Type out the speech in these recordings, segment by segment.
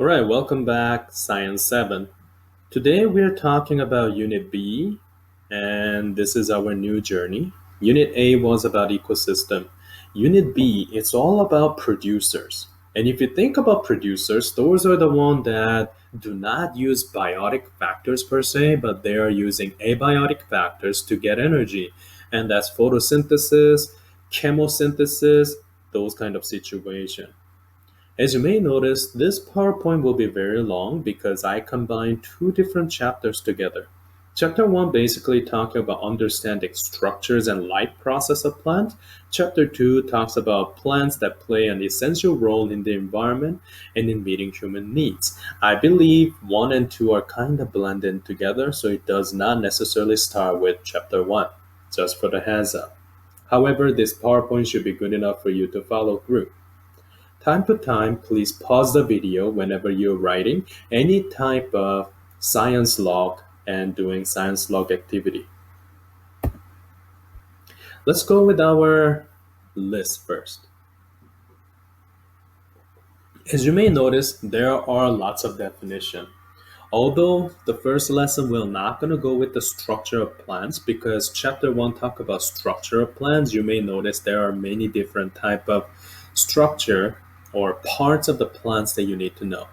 All right, welcome back, Science 7. Today we're talking about Unit B, and this is our new journey. Unit A was about ecosystem. Unit B, it's all about producers. And if you think about producers, those are the ones that do not use biotic factors per se, but they are using abiotic factors to get energy. And that's photosynthesis, chemosynthesis, those kind of situation. As you may notice, this PowerPoint will be very long because I combined two different chapters together. Chapter 1 basically talking about understanding structures and life process of plants. Chapter 2 talks about plants that play an essential role in the environment and in meeting human needs. I believe 1 and 2 are kind of blended together, so it does not necessarily start with chapter 1, just for the heads up. However, this PowerPoint should be good enough for you to follow through. Time to time, please pause the video whenever you're writing any type of science log and doing science log activity. Let's go with our list first. As you may notice, there are lots of definition. Although the first lesson we're not going to go with the structure of plants because chapter 1 talk about structure of plants, you may notice there are many different type of structure or parts of the plants that you need to know.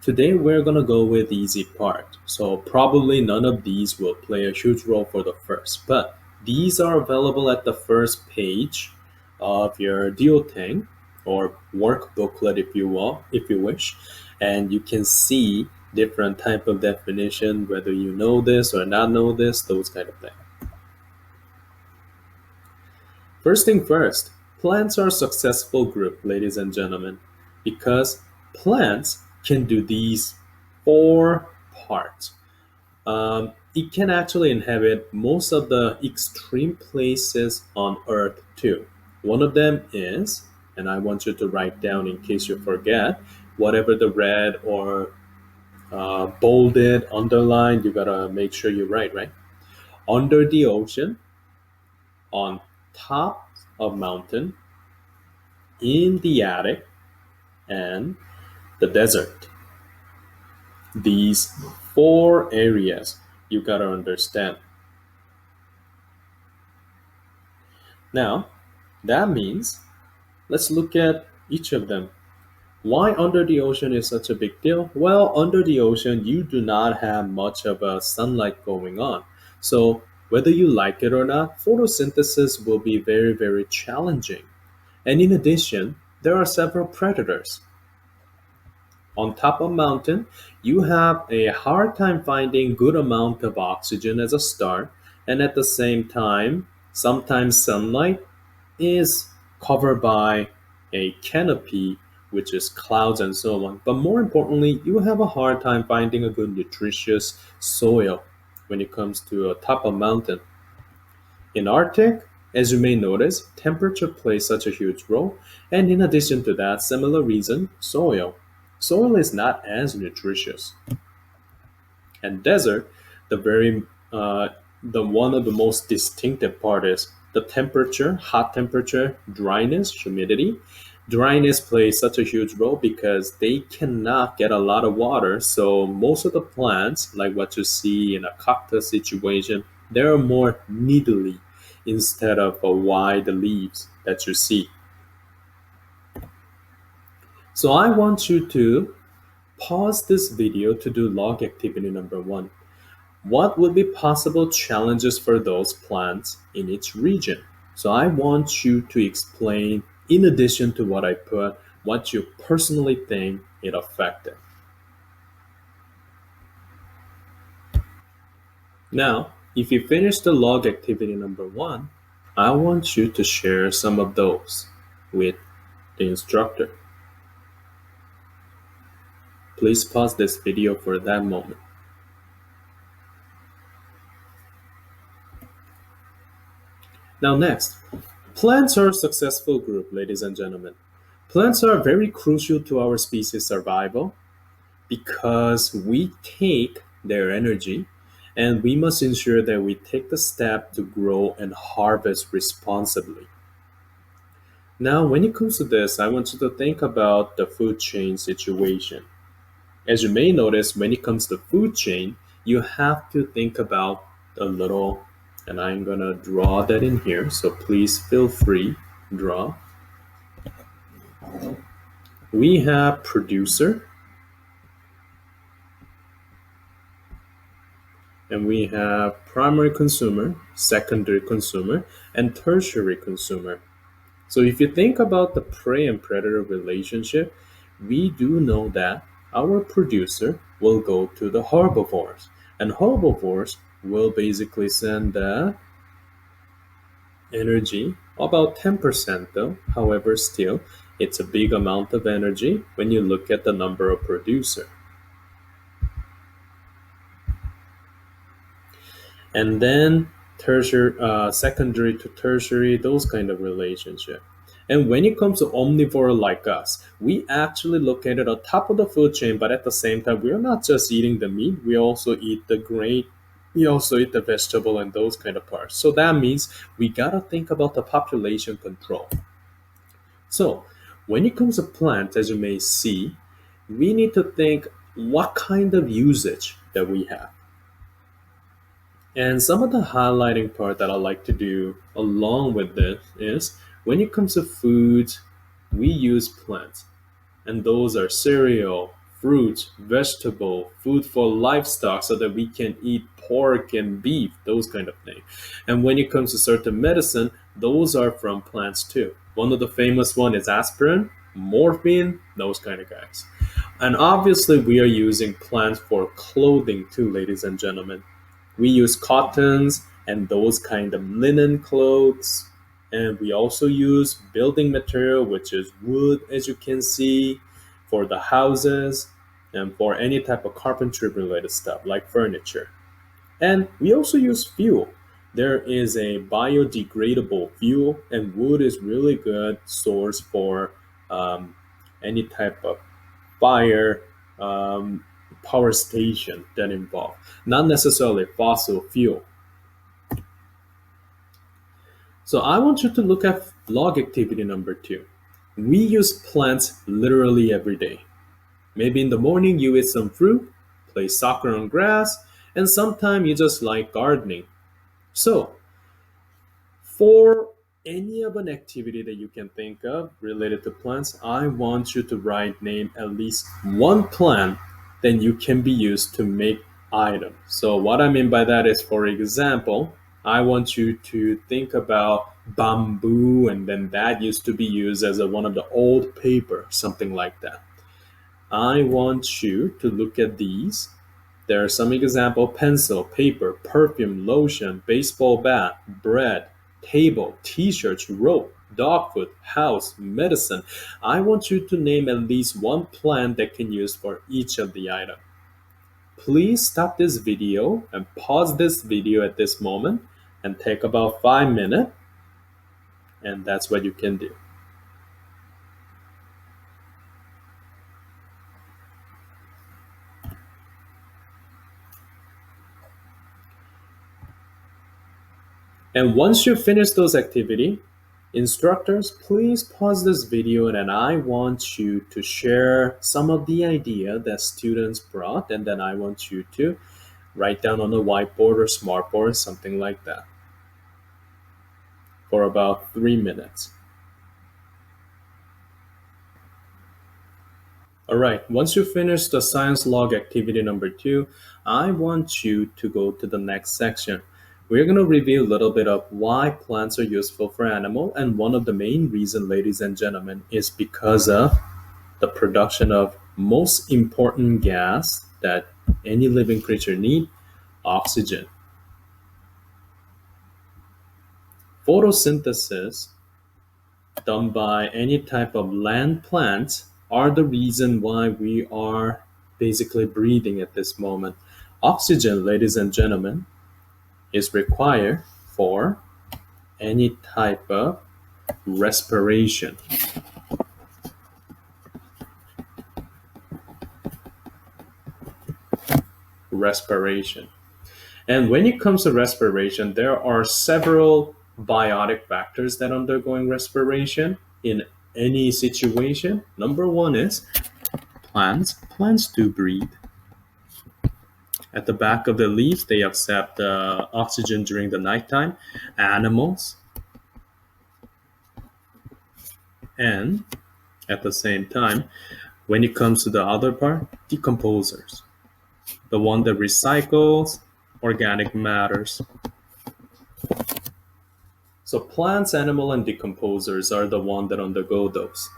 Today we're going to go with the easy part. So probably none of these will play a huge role for the first, but these are available at the first page of your duotang or work booklet if you will, if you wish, and you can see different type of definition, whether you know this or not know this, those kind of things. First thing first, plants are a successful group, ladies and gentlemen, because plants can do these four parts. It can actually inhabit most of the extreme places on Earth too. One of them is, and I want you to write down in case you forget, whatever the red or bolded, underlined, you gotta make sure you write, right? Under the ocean, on top of mountain, in the attic, and the desert. These four areas you gotta understand. Now, that means let's look at each of them. Why under the ocean is such a big deal? Well, under the ocean, you do not have much of a sunlight going on. So, whether you like it or not, photosynthesis will be very, very challenging. And in addition, there are several predators. On top of mountain, you have a hard time finding good amount of oxygen as a start, and at the same time, sometimes sunlight is covered by a canopy, which is clouds and so on. But more importantly, you have a hard time finding a good nutritious soil when it comes to a top of mountain. In Arctic, as you may notice, temperature plays such a huge role, and in addition to that, similar reason, soil. Soil is not as nutritious. And desert, the very the one of the most distinctive part is the temperature, hot temperature, dryness, humidity. Dryness plays such a huge role because they cannot get a lot of water. So most of the plants, like what you see in a cactus situation, they're more needly instead of a wide leaves that you see. So I want you to pause this video to do log activity number 1. What would be possible challenges for those plants in each region? So I want you to explain, in addition to what I put, what you personally think it affected. Now, if you finish the log activity number 1, I want you to share some of those with the instructor. Please pause this video for that moment. Now next, plants are a successful group, ladies and gentlemen. Plants are very crucial to our species survival because we take their energy and we must ensure that we take the step to grow and harvest responsibly. Now, when it comes to this, I want you to think about the food chain situation. As you may notice, when it comes to food chain, you have to think about a little, and I'm gonna draw that in here, so please feel free, draw. We have producer, and we have primary consumer, secondary consumer, and tertiary consumer. So if you think about the prey and predator relationship, we do know that our producer will go to the herbivores, and herbivores will basically send the energy, about 10% though. However, still, it's a big amount of energy when you look at the number of producer. And then secondary to tertiary, those kind of relationship. And when it comes to omnivore like us, we actually look at it on top of the food chain, but at the same time, we're not just eating the meat, we also eat the grain, we also eat the vegetable and those kind of parts. So that means we gotta think about the population control. So when it comes to plants, as you may see, we need to think what kind of usage that we have. And some of the highlighting part that I like to do along with this is when it comes to food, we use plants. And those are cereal, fruit, vegetable, food for livestock so that we can eat pork and beef, those kind of things. And when it comes to certain medicine, those are from plants too. One of the famous one is aspirin, morphine, those kind of guys. And obviously we are using plants for clothing too, ladies and gentlemen. We use cottons and those kind of linen clothes. And we also use building material, which is wood, as you can see, for the houses and for any type of carpentry related stuff like furniture. And we also use fuel. There is a biodegradable fuel, and wood is really good source for any type of fire power station that involve, not necessarily fossil fuel. So I want you to look at log activity number 2. We use plants literally every day. Maybe in the morning you eat some fruit, play soccer on grass, and sometimes you just like gardening. So for any of an activity that you can think of related to plants, I want you to write name at least one plant that you can be used to make item. So what I mean by that is, for example, I want you to think about bamboo, and then that used to be used as one of the old paper, something like that. I want you to look at these. There are some example: pencil, paper, perfume, lotion, baseball bat, bread, table, t-shirts, rope, dog food, house, medicine. I want you to name at least one plant that can use for each of the item. Please stop this video and pause this video at this moment and take about 5 minutes, and that's what you can do. And once you finish those activity, instructors, please pause this video, and then I want you to share some of the idea that students brought, and then I want you to write down on a whiteboard or smartboard, something like that, for about 3 minutes. All right, once you finish the science log activity number 2, I want you to go to the next section. We're going to review a little bit of why plants are useful for animal, and one of the main reasons, ladies and gentlemen, is because of the production of most important gas that any living creature need, oxygen. Photosynthesis done by any type of land plants are the reason why we are basically breathing at this moment. Oxygen, ladies and gentlemen, is required for any type of respiration. Respiration. And when it comes to respiration, there are several biotic factors that undergoing respiration in any situation. Number one is Plants do breathe. At the back of the leaves, they accept oxygen during the nighttime. Animals, and at the same time, when it comes to the other part, decomposers, the one that recycles organic matters. So plants, animal, and decomposers are the one that undergo those.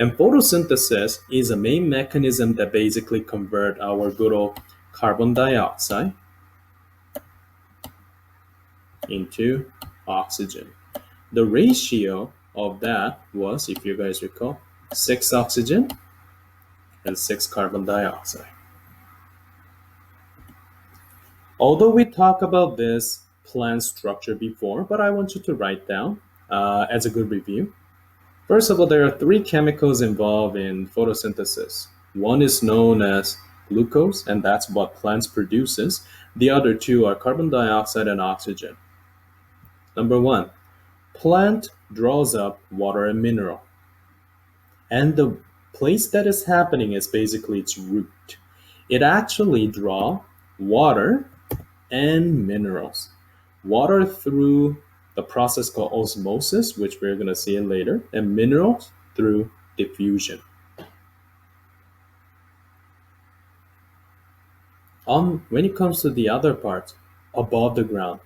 And photosynthesis is a main mechanism that basically convert our good old carbon dioxide into oxygen. The ratio of that was, if you guys recall, 6 oxygen and 6 carbon dioxide. Although we talked about this plant structure before, but I want you to write down as a good review. First of all, there are 3 chemicals involved in photosynthesis. One is known as glucose, and that's what plants produces. The other 2 are carbon dioxide and oxygen. Number 1, plant draws up water and mineral. And the place that is happening is basically its root. It actually draws water and minerals. Water through the process called osmosis, which we're going to see later, and minerals through diffusion. When it comes to the other part, above the ground,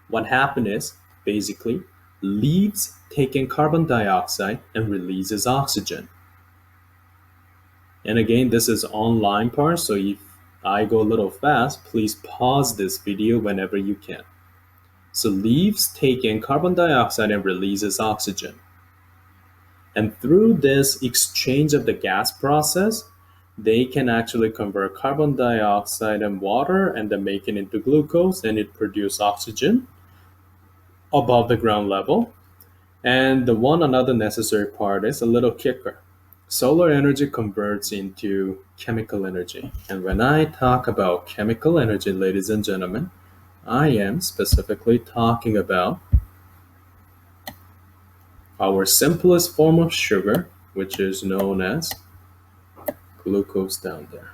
what happened is basically leaves take in carbon dioxide and releases oxygen. And again, this is online part, so if I go a little fast, please pause this video whenever you can. So leaves take in carbon dioxide and releases oxygen. And through this exchange of the gas process, they can actually convert carbon dioxide and water and then make it into glucose, and it produces oxygen above the ground level. And the one another necessary part is a little kicker. Solar energy converts into chemical energy. And when I talk about chemical energy, ladies and gentlemen, I am specifically talking about our simplest form of sugar, which is known as glucose down there.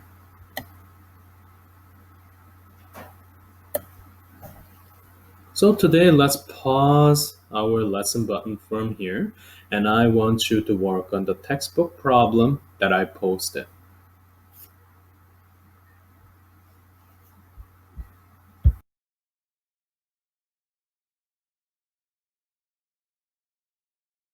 So today, let's pause our lesson button from here, and I want you to work on the textbook problem that I posted.